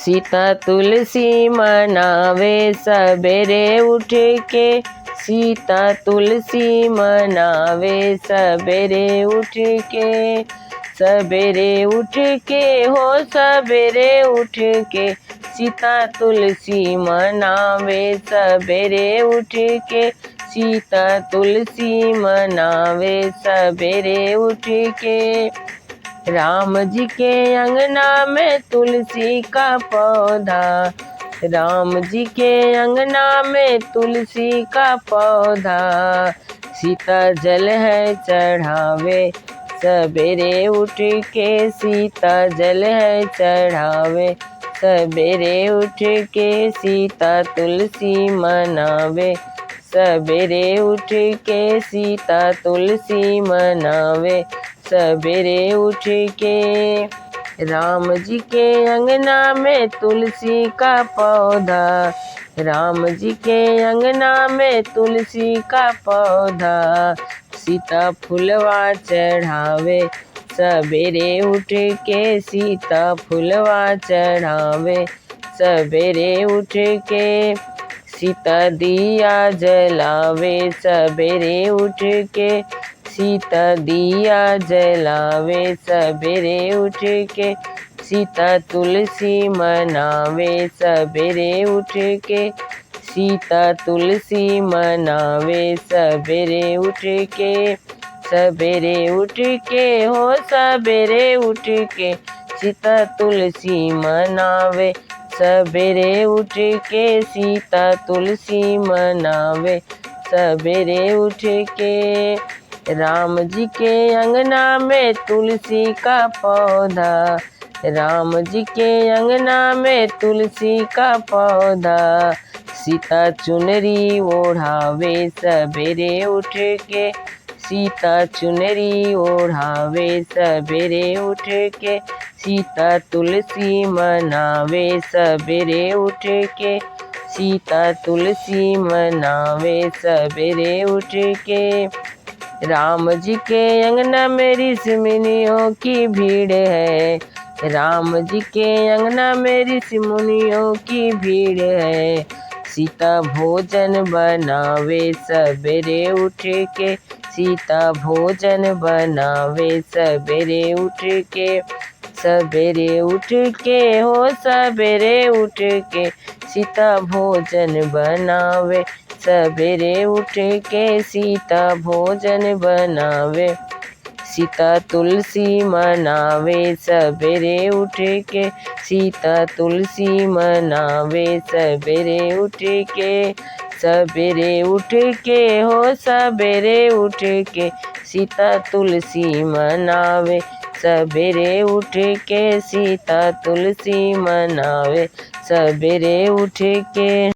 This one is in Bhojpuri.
सीता तुलसी मनावे सबेरे उठ के, सीता तुलसी मनावे सबेरे उठ के, सबेरे उठ के हो सबेरे उठ के, सीता तुलसी मनावे सबेरे उठ के, सीता तुलसी मनावे सबेरे उठ के। राम जी के अंगना में तुलसी का पौधा, राम जी के अंगना में तुलसी का पौधा, सीता जल है चढ़ावे सबेरे उठ के, सीता जल है चढ़ावे सबेरे उठ के, सीता तुलसी मनावे सबेरे उठ के, सीता तुलसी मनावे सबेरे उठ के। राम जी के अंगना में तुलसी का पौधा, राम जी के अंगना में तुलसी का पौधा, सीता फुलवा चढ़ावे सबेरे उठ के, सीता फुलवा चढ़ावे सबेरे उठ के, सीता दिया जलावे सबेरे उठ के, सीता दिया जलावे सबेरे उठ के, सीता तुलसी मनावे सबेरे उठ के, सीता तुलसी मनावे सबेरे उठ के, सबेरे उठ के हो सबेरे उठ के, सीता तुलसी मनावे सबेरे उठ के, सीता तुलसी मनावे सबेरे उठ के। राम जी के अंगना में तुलसी का पौधा, राम जी के अंगना में तुलसी का पौधा, सीता चुनरी ओढ़ावे सबेरे उठ के, सीता चुनरी ओढ़ावे सबेरे उठ के, सीता तुलसी मनावे सबेरे उठ के, सीता तुलसी मनावे सबेरे उठ के। राम जी के अंगना में ऋषि-मुनियों की भीड़ है, राम जी के अंगना में ऋषि-मुनियों की भीड़ है, सीता भोजन बनावे सबेरे उठ के, सीता भोजन बनावे सबेरे उठ के, सबेरे उठ के हो सबेरे उठ के, सीता भोजन बनावे सबेरे उठ के, सीता भोजन बनावे, सीता तुलसी मनावे सबेरे उठ के, सीता तुलसी मनावे सबेरे उठ के, सबेरे उठ के हो सबेरे उठ के, सीता तुलसी मनावे सबेरे उठ के, सीता तुलसी मनावे सबेरे उठ के।